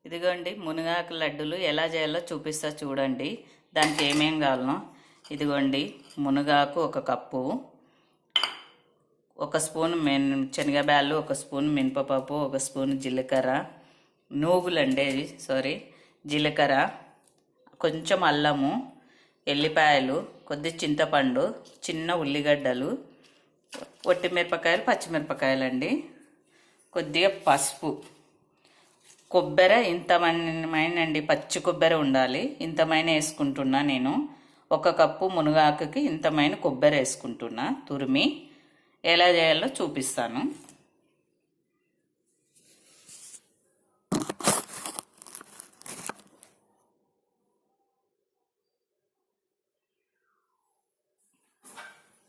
ఇదిగోండి మునగాకు లడ్డూలు ఎలా చేయాలో చూపిస్తా చూడండి. దానికి ఏమేం కావాలనో ఇదిగోండి. మునగాకు ఒక కప్పు, ఒక స్పూన్ శనగబ్యాళ్ళు, ఒక స్పూన్ మినపప్పు, ఒక స్పూన్ జీలకర్ర, నూగులండి జీలకర్ర, కొంచెం అల్లము, ఎల్లిపాయలు, కొద్ది చింతపండు, చిన్న ఉల్లిగడ్డలు, ఒట్టిమిరపకాయలు, పచ్చిమిరపకాయలండి, కొద్దిగా పసుపు, కొబ్బరి ఇంతమైనండి. పచ్చి కొబ్బరి ఉండాలి. ఇంతమైన వేసుకుంటున్నా నేను. ఒక కప్పు మునగాకుకి ఇంతమైన కొబ్బరి వేసుకుంటున్నా తురిమి. ఎలా చేయాలో చూపిస్తాను.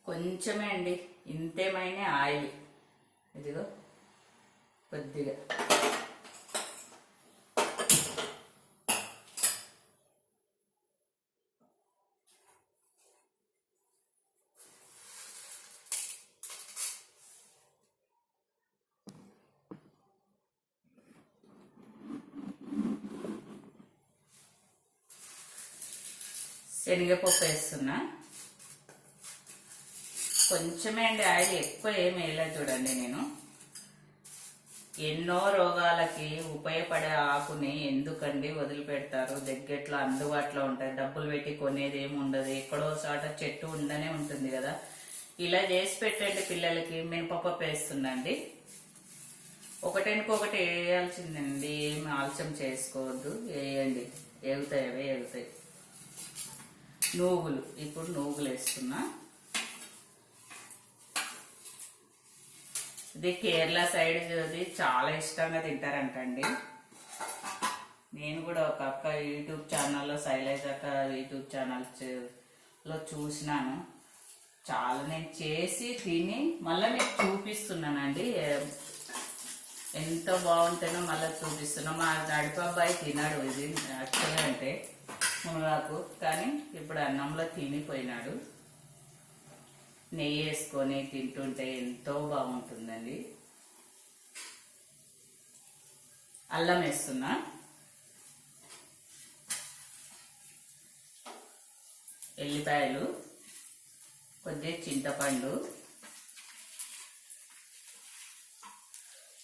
కొంచెమే అండి, ఇంతేమైన ఆయిల్, ఇదిగో కొద్దిగా. శనగపప్పు వేస్తున్నా. కొంచెమే అండి ఆయిల్, ఎక్కువ ఏమి వేయలేదు. చూడండి, నేను ఎన్నో రోగాలకి ఉపయోగపడే ఆకుని ఎందుకండి వదిలిపెడతారు? దగ్గరలో అందుబాటులో ఉంటాయి. డబ్బులు పెట్టి కొనేది ఏమి ఉండదు. ఎక్కడో చోట చెట్టు ఉండనే ఉంటుంది కదా. ఇలా చేసి పెట్టండి పిల్లలకి. మినపప్పు వేస్తుందండి. ఒకటెనుకొకటి వేయాల్సిందండి. ఏమి ఆలస్యం చేసుకోవద్దు. వేయండి, ఎగుతాయి, అవే ఎగుతాయి. నూగులు, ఇప్పుడు నూగులు వేస్తున్నా. ఇది కేరళ సైడ్ ఇది చాలా ఇష్టంగా తింటారంటండి. నేను కూడా ఒక అక్క యూట్యూబ్ ఛానల్లో, శైలజ అక్క యూట్యూబ్ ఛానల్లో చూసినాను. చాలా నేను చేసి తిని మళ్ళీ మీకు చూపిస్తున్నానండి. ఎంత బాగుంటుందో మళ్ళీ చూపిస్తున్నా. మా నడిపబ్బాయి తినాడు ఇది యాక్చువల్గా అంటే మునగాకు, కానీ ఇప్పుడు అన్నంలో తినిపోయినాడు. నెయ్యి వేసుకొని తింటుంటే ఎంతో బాగుంటుందండి. అల్లం వేస్తున్నా. ఎల్లిపాయలు, కొద్దిగా చింతపండు,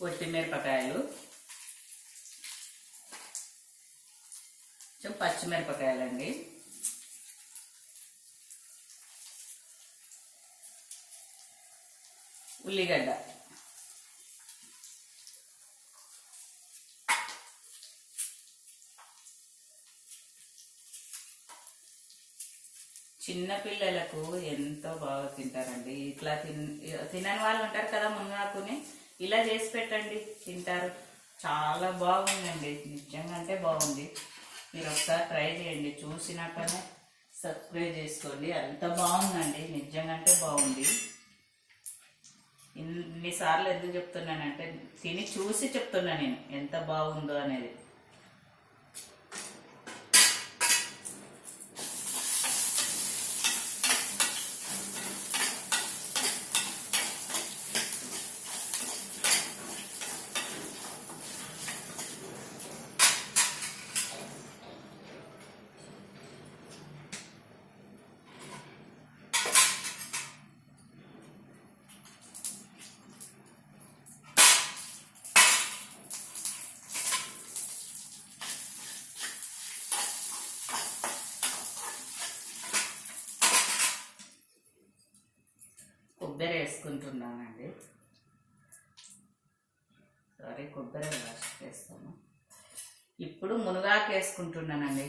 ఒట్టిమిరపకాయలు, కొంచెం పచ్చిమిరపకాయలండి, ఉల్లిగడ్డ, చిన్నపిల్లలకు ఎంతో బాగా తింటారండి. ఇట్లా తినని వాళ్ళు ఉంటారు కదా, మునగాకుని ఇలా చేసి పెట్టండి, తింటారు. చాలా బాగుందండి, నిజంగా అంటే బాగుంది. మీరు ఒకసారి ట్రై చేయండి. చూసినాకనే సబ్స్క్రైబ్ చేసుకోండి. అంత బాగుందండి, నిజంగా అంటే బాగుంది. ఇన్నిసార్లు ఎందుకు చెప్తున్నానంటే తిని చూసి చెప్తున్నా నేను ఎంత బాగుందో అనేది. కొబ్బరి వేసుకుంటున్నానండి. కొబ్బరి లాస్ట్ వేస్తాను. ఇప్పుడు మునగాకు వేసుకుంటున్నానండి.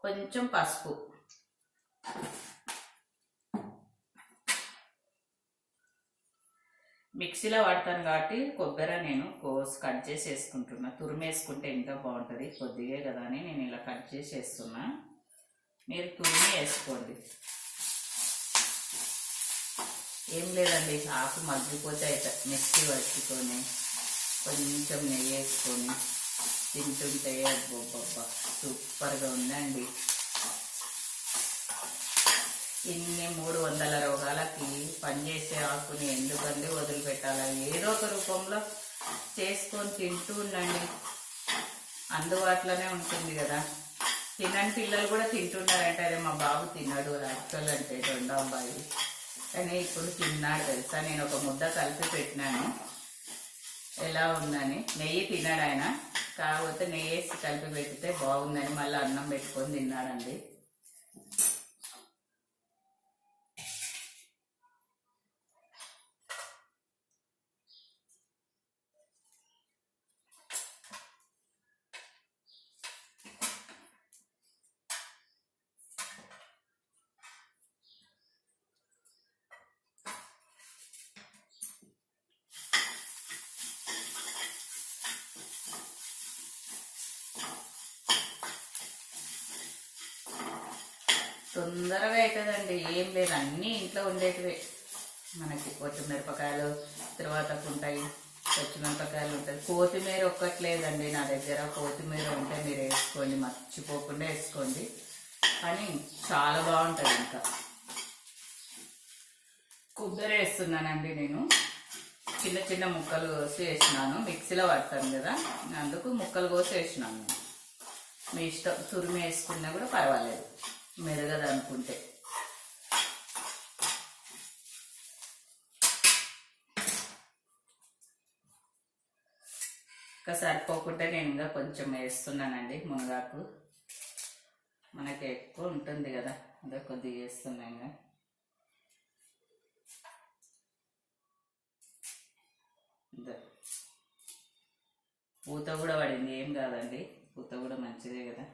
కొంచెం పసుపు, మిక్సీలో వాడతాను కాబట్టి కొబ్బరి నేను కట్ చేసి వేసుకుంటున్నా. తురిమేసుకుంటే ఇంకా బాగుంటుంది. కొద్దిగా కదా అని నేను ఇలా కట్ చేసి వేస్తున్నా. మీరు తురిమి వేసుకోండి. ఏం లేదండి, ఆకు మగ్గిపోతే అయితే మిక్సీ పట్టుకొని కొంచెం నెయ్యి వేసుకొని తింటుంటే అబ్బబ్బబ్బా సూపర్గా ఉందండి. ఇన్ని 300 రోగాలకి పనిచేసే ఆకుని ఎందుకండి వదిలిపెట్టాలా? ఏదో ఒక రూపంలో చేసుకొని తింటూ ఉండండి, అందుబాటులోనే ఉంటుంది కదా. తినని పిల్లలు కూడా తింటున్నారంటే, అదే మా బాబు తిన్నాడు యాక్చువల్ అంటే రెండో అబ్బాయి, కానీ ఇప్పుడు తిన్నాడు తెలుసా. నేను ఒక ముద్ద కలిపి పెట్టినాను ఎలా ఉందని. నెయ్యి తిన్నాడు ఆయన, కాకపోతే నెయ్యి వేసి కలిపి పెడితే బాగుందని మళ్ళీ అన్నం పెట్టుకొని తిన్నాడండి. తొందరగా అవుతుందండి, ఏం లేదు, అన్నీ ఇంట్లో ఉండేటివే. మనకి కొత్తిమిరపకాయలు తర్వాత ఉంటాయి, పచ్చిమిరపకాయలు ఉంటాయి. కొత్తిమీర ఒక్కట్లేదండి నా దగ్గర. కొత్తిమీర ఉంటే మీరు వేసుకోండి, మర్చిపోకుండా వేసుకోండి, కానీ చాలా బాగుంటుంది. ఇంకా కొబ్బరి వేస్తున్నానండి నేను, చిన్న చిన్న ముక్కలు కోసి వేసినాను. మిక్సీలో పడతాను కదా, అందుకు ముక్కలు కోసి వేసినాను. మీ ఇష్టం, తురిమి వేసుకున్నా కూడా పర్వాలేదు మెరగదు అనుకుంటే. ఇంకా సరిపోకుంటే నేను ఇంకా కొంచెం వేస్తున్నానండి మునగాకు. మనకి ఎక్కువ ఉంటుంది కదా, అదే కొద్దిగా వేస్తున్నా. ఇంకా పూత కూడా పడింది, ఏం కాదండి, పూత కూడా మంచిదే కదా.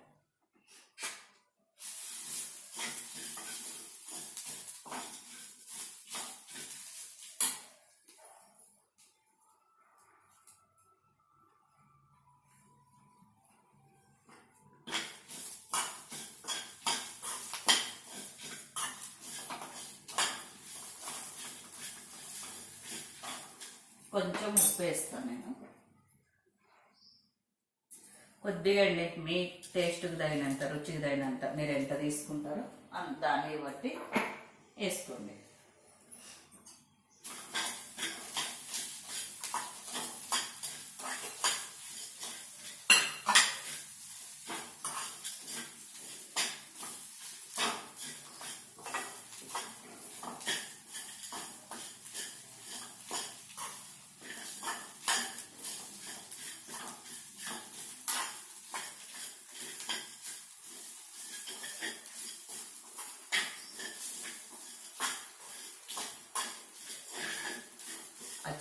కొంచెం ఉప్పు వేస్తాను నేను, కొద్దిగా అండి, మీ టేస్ట్కి తగినంత, రుచికి తగినంత, మీరు ఎంత తీసుకుంటారో దాన్ని బట్టి వేసుకోండి.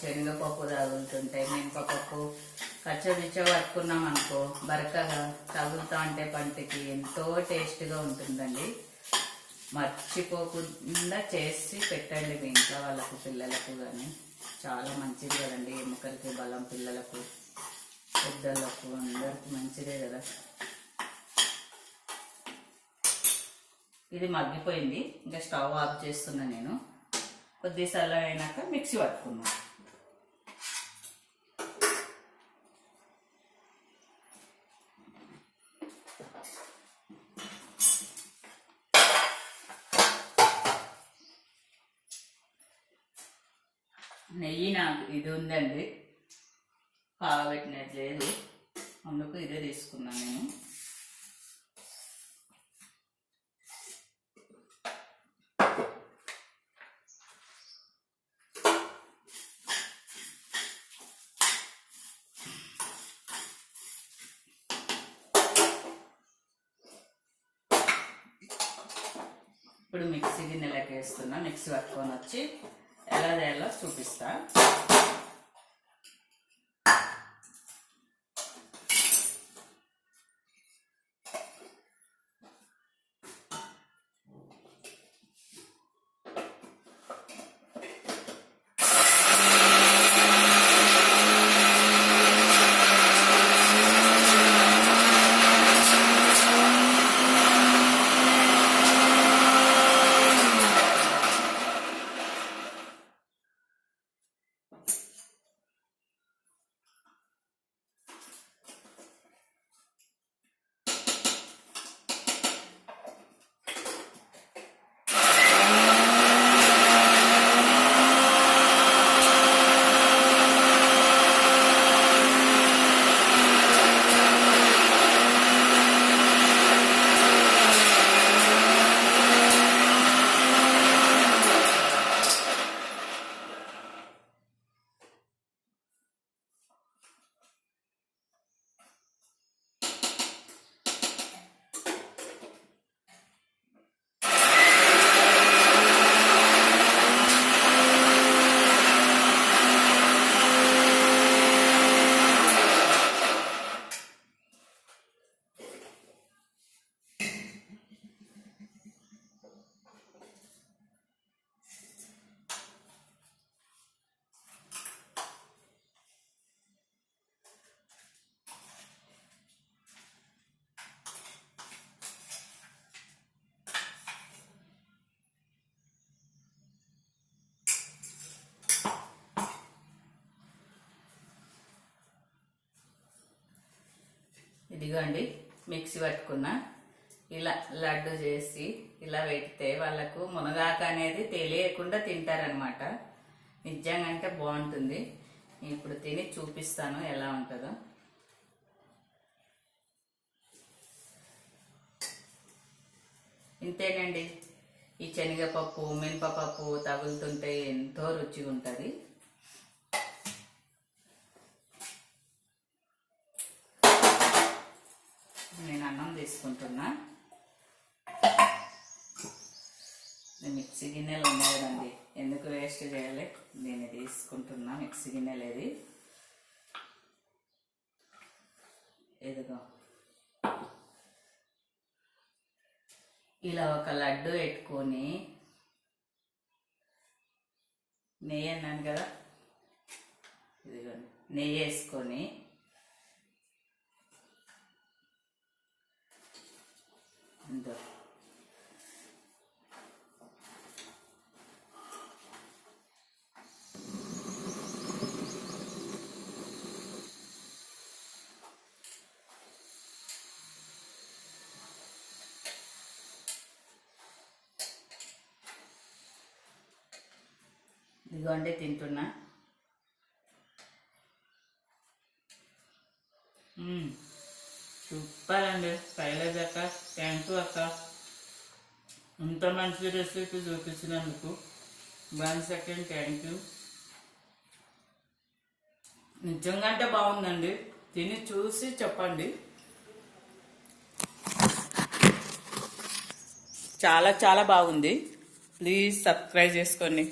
శనగపప్పు తగులుతుంటాయి, మినపప్పు కచ్చపిచ్చ పట్టుకున్నాం అనుకో, బరకగా తగులుతా ఉంటే పంటకి ఎంతో టేస్ట్గా ఉంటుందండి. మర్చిపోకుండా చేసి పెట్టండి మీ ఇంట్లో వాళ్ళకు, పిల్లలకు కానీ. చాలా మంచిది కదండి, ఎముకలకి బలం, పిల్లలకు పెద్దలకు అందరికి మంచిదే కదా. ఇది మగ్గిపోయింది, ఇంకా స్టవ్ ఆఫ్ చేస్తున్నా నేను. కొద్ది చల్లగా అయినాక మిక్సీ పట్టుకున్నాను. నెయ్యి నాకు ఇది ఉందండి, కాగబెట్టినది లేదు, అందుకు ఇదే తీసుకున్నాను నేను. ఇప్పుడు మిక్సీ గిన్నెలకి వేస్తున్నా, మిక్సీ పట్టుకొని వచ్చి ఎలా చేయాలో చూపిస్తా. ఇదిగోండి మిక్సీ పట్టుకున్న ఇలా లడ్డు చేసి ఇలా పెడితే వాళ్ళకు మునగాకు అనేది తెలియకుండా తింటారనమాట. నిజంగా అంటే బాగుంటుంది. ఇప్పుడు తిని చూపిస్తాను ఎలా ఉంటుందో. ఇంతేనండి, ఈ శనగపప్పు మినపప్పు తగులుతుంటే ఎంతో రుచిగా ఉంటుంది. నేను అన్నం తీసుకుంటున్నా. మిక్సీ గిన్నెలు ఉన్నాయి కదండి, ఎందుకు వేస్ట్ చేయాలి, నేను తీసుకుంటున్నా మిక్సీ గిన్నెలు. ఇదిగో ఇలా ఒక లడ్డు పెట్టుకొని నెయ్యి అన్నాను కదా, ఇదిగోండి నెయ్యి వేసుకొని అంతే. ఇదిగోండి తింటున్నా. సూపర్ అండి, శైలజ అక్క, థ్యాంక్ యూ అక్క, ఇంత మంచి రెసిపీ చూపించినందుకు. 1 second, thank you. నిజంగా అంటే బాగుందండి, తిని చూసి చెప్పండి. చాలా చాలా బాగుంది. ప్లీజ్ సబ్స్క్రైబ్ చేసుకోండి.